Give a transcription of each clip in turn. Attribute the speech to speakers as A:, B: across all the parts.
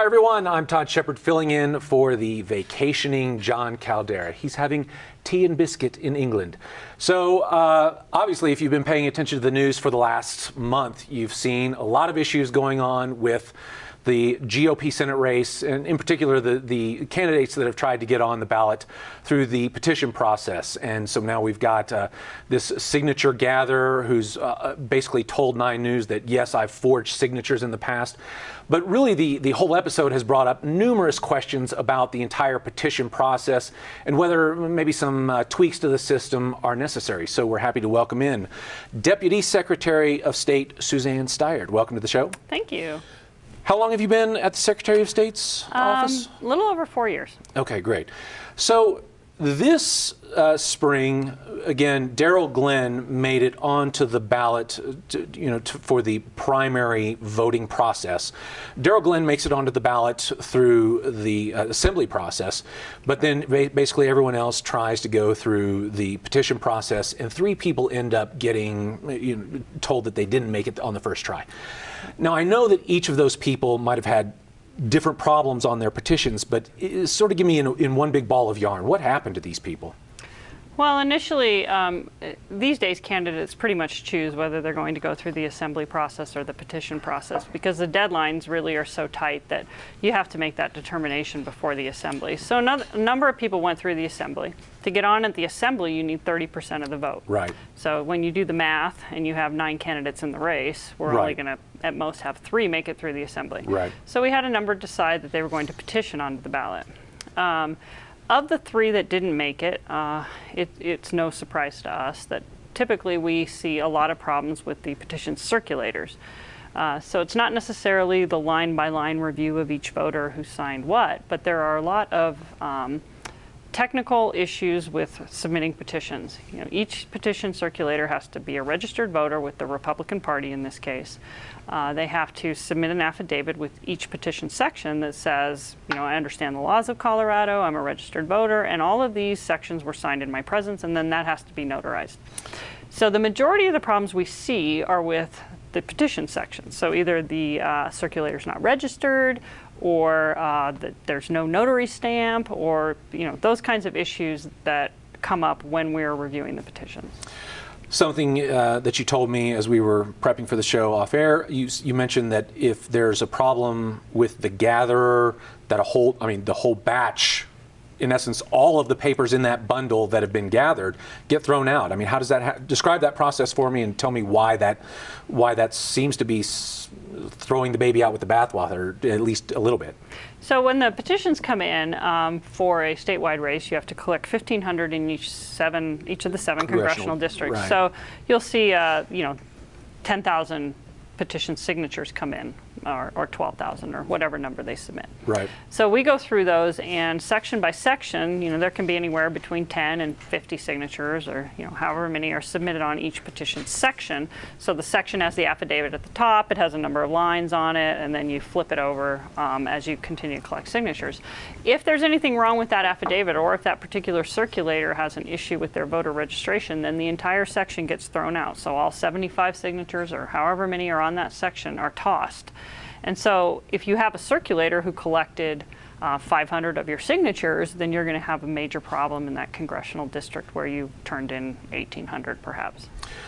A: Hi everyone, I'm Todd Shepherd filling in for the vacationing John Caldera. He's having tea and biscuit in England. So obviously if you've been paying attention to the news for the last month, you've seen a lot of issues going on with the GOP Senate race, and in particular the candidates that have tried to get on the ballot through the petition process. And so now we've got this signature gatherer who's basically told 9 News that, yes, I've forged signatures in the past. But really the whole episode has brought up numerous questions about the entire petition process and whether maybe some tweaks to the system are necessary. So we're happy to welcome in Deputy Secretary of State Suzanne Staiert. Welcome to the show.
B: Thank you.
A: How long have you been at the Secretary of State's office?
B: A little over 4 years.
A: Okay, great. So this spring, again, Darrell Glenn made it onto the ballot, for the primary voting process. Darrell Glenn makes it onto the ballot through the assembly process, but then basically everyone else tries to go through the petition process, and 3 people end up getting told that they didn't make it on the first try. Now, I know that each of those people might have had different problems on their petitions, but sort of give me in one big ball of yarn, what happened to these people?
B: Well, initially, these days candidates pretty much choose whether they're going to go through the assembly process or the petition process, because the deadlines really are so tight that you have to make that determination before the assembly. So a number of people went through the assembly. To get on at the assembly, you need 30% of the vote. Right. So when you do the math and you have 9 candidates in the race, we're only going to at most have 3 make it through the assembly. Right. So we had a number decide that they were going to petition onto the ballot. Of the 3 that didn't make it, it's no surprise to us that typically we see a lot of problems with the petition circulators. So it's not necessarily the line-by-line review of each voter who signed what, but there are a lot of technical issues with submitting petitions. Each petition circulator has to be a registered voter with the Republican Party in this case. They have to submit an affidavit with each petition section that says, I understand the laws of Colorado, I'm a registered voter, and all of these sections were signed in my presence, and then that has to be notarized. So the majority of the problems we see are with the petition section. So either the circulator's not registered, or there's no notary stamp, or those kinds of issues that come up when we're reviewing the petitions.
A: Something that you told me as we were prepping for the show off air, you mentioned that if there's a problem with the gatherer, that the whole batch, in essence, all of the papers in that bundle that have been gathered get thrown out. I mean, how does that describe that process for me, and tell me why that seems to be throwing the baby out with the bathwater, at least a little bit.
B: So when the petitions come in for a statewide race, you have to collect 1,500 in each of the 7 congressional districts. Right. So you'll see 10,000 petition signatures come in, or 12,000, or whatever number they submit. Right. So we go through those, and section by section, there can be anywhere between 10 and 50 signatures, or however many are submitted on each petition section. So the section has the affidavit at the top, it has a number of lines on it, and then you flip it over as you continue to collect signatures. If there's anything wrong with that affidavit, or if that particular circulator has an issue with their voter registration, then the entire section gets thrown out. So all 75 signatures, or however many are on that section, are tossed. And so if you have a circulator who collected 500 of your signatures, then you're going to have a major problem in that congressional district where you turned in 1,800 perhaps.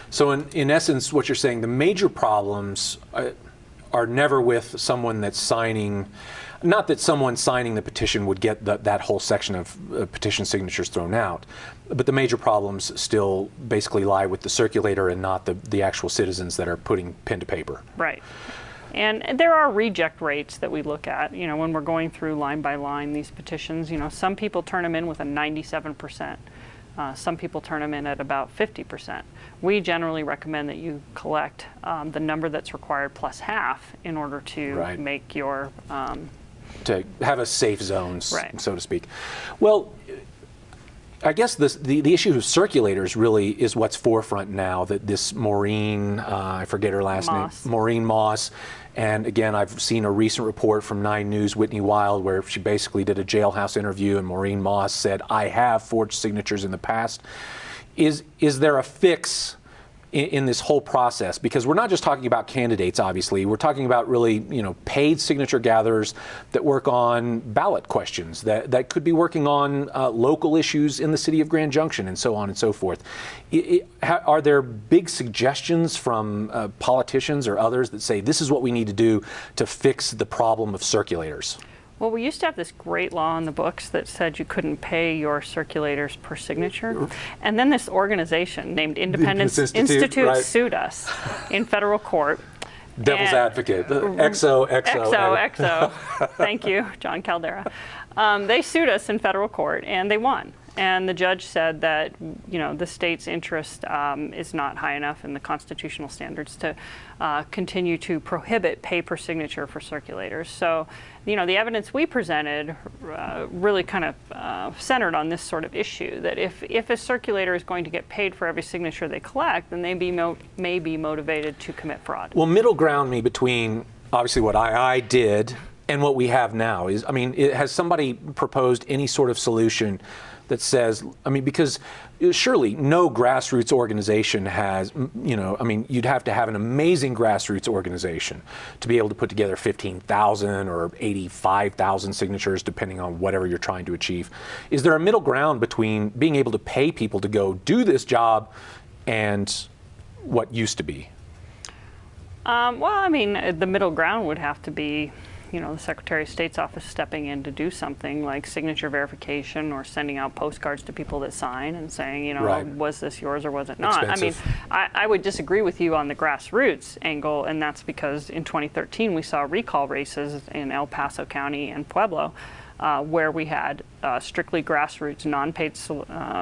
B: So
A: in essence, what you're saying, the major problems are never with someone that's signing, not that someone signing the petition would get that whole section of petition signatures thrown out, but the major problems still basically lie with the circulator and not the actual citizens that are putting pen to paper. Right.
B: And there are reject rates that we look at, when we're going through line by line these petitions. Some people turn them in with a 97%. Some people turn them in at about 50%. We generally recommend that you collect the number that's required plus half in order to make your...
A: to have a safe zone, so to speak. Well, I guess the issue of circulators really is what's forefront now, that this Maureen, I forget her last name, Maureen Moss, and again, I've seen a recent report from 9 News, Whitney Wild, where she basically did a jailhouse interview, and Maureen Moss said, I have forged signatures in the past. Is there a fix in this whole process? Because we're not just talking about candidates, obviously. We're talking about really, paid signature gatherers that work on ballot questions, that could be working on local issues in the city of Grand Junction, and so on and so forth. Are there big suggestions from politicians or others that say this is what we need to do to fix the problem of circulators?
B: Well, we used to have this great law in the books that said you couldn't pay your circulators per signature. And then this organization named Independence Institute
A: right,
B: sued us in federal court.
A: Devil's advocate, XO.
B: Thank you, John Caldera. They sued us in federal court, and they won. And the judge said that, the state's interest is not high enough in the constitutional standards to continue to prohibit pay per signature for circulators. So, the evidence we presented really kind of centered on this sort of issue, that if a circulator is going to get paid for every signature they collect, then they may be motivated to commit fraud.
A: Well, middle ground me between, obviously, what I did and what we have now is, has somebody proposed any sort of solution that says, because surely no grassroots organization has, you'd have to have an amazing grassroots organization to be able to put together 15,000 or 85,000 signatures, depending on whatever you're trying to achieve. Is there a middle ground between being able to pay people to go do this job and what used to be?
B: The middle ground would have to be the Secretary of State's office stepping in to do something like signature verification, or sending out postcards to people that sign and saying,
A: right,
B: was this yours or was it not?
A: Expensive.
B: I would disagree with you on the grassroots angle, and that's because in 2013 we saw recall races in El Paso County and Pueblo, where we had strictly grassroots, non-paid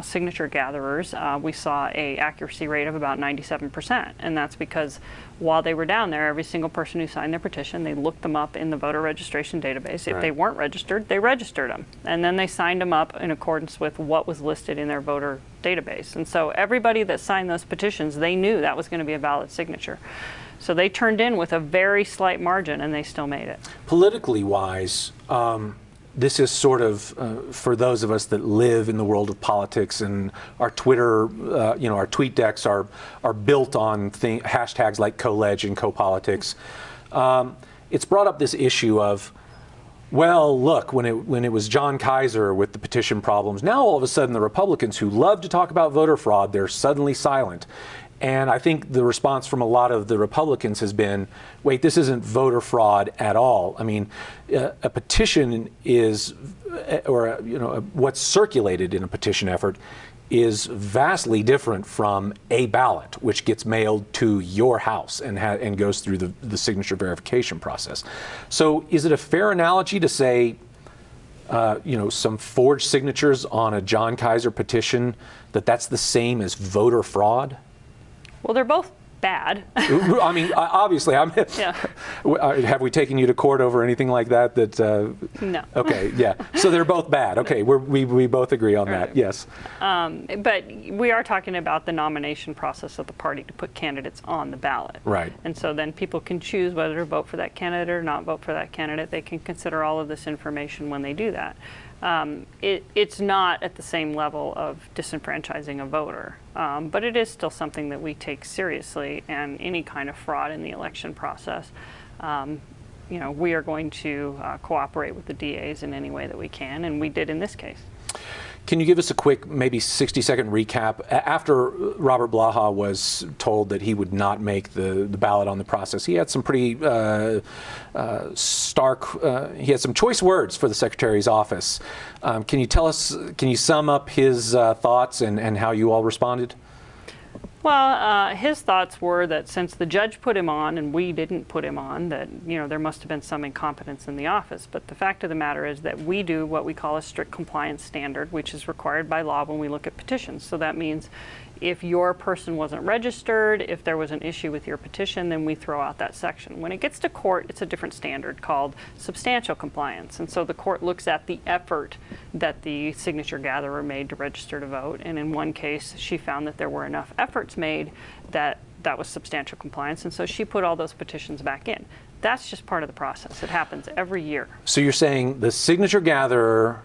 B: signature gatherers. We saw an accuracy rate of about 97%, and that's because while they were down there, every single person who signed their petition, they looked them up in the voter registration database. If
A: right,
B: they weren't registered, they registered them, and then they signed them up in accordance with what was listed in their voter database. And so everybody that signed those petitions, they knew that was going to be a valid signature. So they turned in with a very slight margin, and they still made it.
A: Politically wise, this is sort of, for those of us that live in the world of politics, and our Twitter, our tweet decks are built on hashtags like co-leg and co-politics. It's brought up this issue of, well, look, when it was John Kaiser with the petition problems, now all of a sudden the Republicans who love to talk about voter fraud, they're suddenly silent. And I think the response from a lot of the Republicans has been, wait, this isn't voter fraud at all. A petition is, or what's circulated in a petition effort is vastly different from a ballot, which gets mailed to your house and goes through the signature verification process. So is it a fair analogy to say, some forged signatures on a John Kaiser petition, that's the same as voter fraud?
B: Well, they're both bad.
A: Obviously,
B: yeah.
A: Have we taken you to court over anything like that?
B: No.
A: Okay, yeah. So they're both bad. Okay, we both agree on that. Yes.
B: But we are talking about the nomination process of the party to put candidates on the ballot.
A: Right.
B: And so then people can choose whether to vote for that candidate or not vote for that candidate. They can consider all of this information when they do that. It's not at the same level of disenfranchising a voter, but it is still something that we take seriously, and any kind of fraud in the election process, we are going to cooperate with the DAs in any way that we can, and we did in this case.
A: Can you give us a quick, maybe 60-second recap? After Robert Blaha was told that he would not make the ballot on the process, he had some pretty stark, he had some choice words for the Secretary's office. Can you sum up his thoughts and how you all responded?
B: Well, his thoughts were that since the judge put him on and we didn't put him on, that there must have been some incompetence in the office. But the fact of the matter is that we do what we call a strict compliance standard, which is required by law when we look at petitions. So that means if your person wasn't registered, if there was an issue with your petition, then we throw out that section. When it gets to court, it's a different standard called substantial compliance. And so the court looks at the effort that the signature gatherer made to register to vote. And in one case, she found that there were enough efforts made that was substantial compliance. And so she put all those petitions back in. That's just part of the process. It happens every year.
A: So you're saying the signature gatherer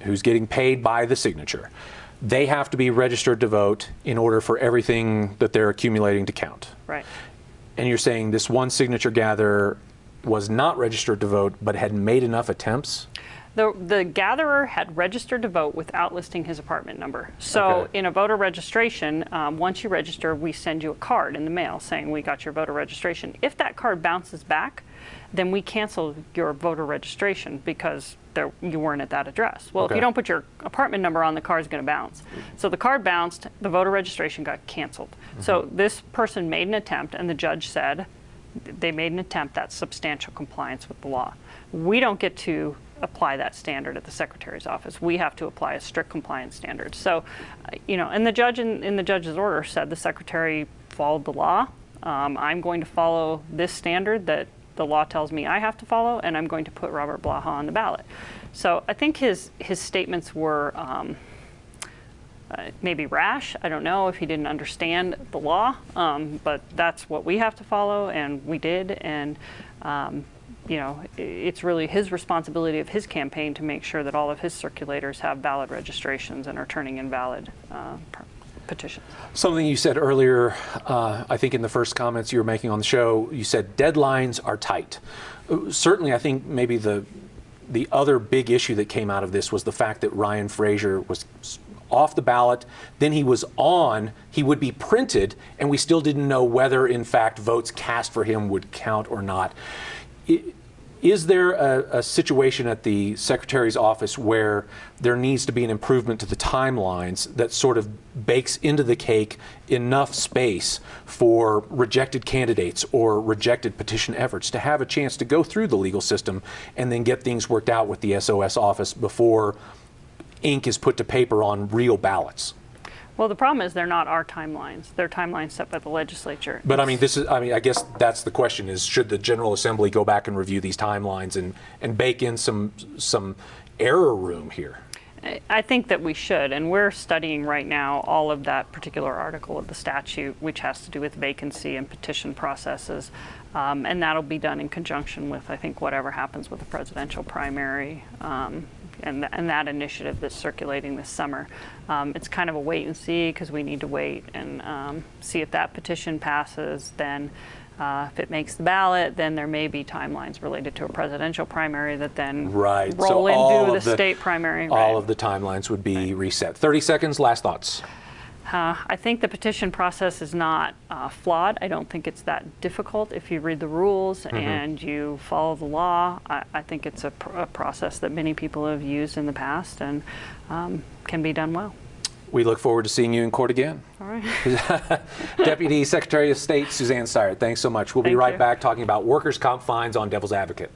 A: who's getting paid by the signature they have to be registered to vote in order for everything that they're accumulating to count.
B: Right.
A: And you're saying this one signature gatherer was not registered to vote, but had made enough attempts?
B: The gatherer had registered to vote without listing his apartment number. So
A: Okay.
B: in a voter registration, once you register, we send you a card in the mail saying we got your voter registration. If that card bounces back, then we cancel your voter registration because you weren't at that address. Well, if
A: Okay.
B: you don't put your apartment number on, the card's going to bounce. So the card bounced, the voter registration got canceled. So this person made an attempt, and the judge said they made an attempt. That's substantial compliance with the law. We don't get to apply that standard at the Secretary's office. We have to apply a strict compliance standard. So, and the judge in the judge's order said the Secretary followed the law. I'm going to follow this standard that the law tells me I have to follow, and I'm going to put Robert Blaha on the ballot. So I think his statements were maybe rash. I don't know if he didn't understand the law, but that's what we have to follow, and we did. And it's really his responsibility of his campaign to make sure that all of his circulators have valid registrations and are turning in valid petitions.
A: Something you said earlier, I think in the first comments you were making on the show, you said deadlines are tight. Certainly, I think maybe the other big issue that came out of this was the fact that Ryan Frazier was off the ballot, then he was on, he would be printed, and we still didn't know whether, in fact, votes cast for him would count or not. Is there a situation at the Secretary's office where there needs to be an improvement to the timelines that sort of bakes into the cake enough space for rejected candidates or rejected petition efforts to have a chance to go through the legal system and then get things worked out with the SOS office before ink is put to paper on real ballots?
B: Well, the problem is they're not our timelines. They're timelines set by the legislature.
A: But I mean, I guess that's the question: is should the General Assembly go back and review these timelines and bake in some error room here?
B: I think that we should, and we're studying right now all of that particular article of the statute, which has to do with vacancy and petition processes, and that'll be done in conjunction with, I think, whatever happens with the presidential primary. And that initiative that's circulating this summer. It's kind of a wait and see because we need to wait and see if that petition passes. Then if it makes the ballot, then there may be timelines related to a presidential primary that then roll into the state primary.
A: All of the timelines would be reset. 30 seconds, last thoughts.
B: I think the petition process is not flawed. I don't think it's that difficult if you read the rules and you follow the law. I think it's a process that many people have used in the past and can be done well.
A: We look forward to seeing you in court again.
B: All right.
A: Deputy Secretary of State Suzanne Staiert, thanks so much. We'll be right back talking about workers' comp fines on Devil's Advocate.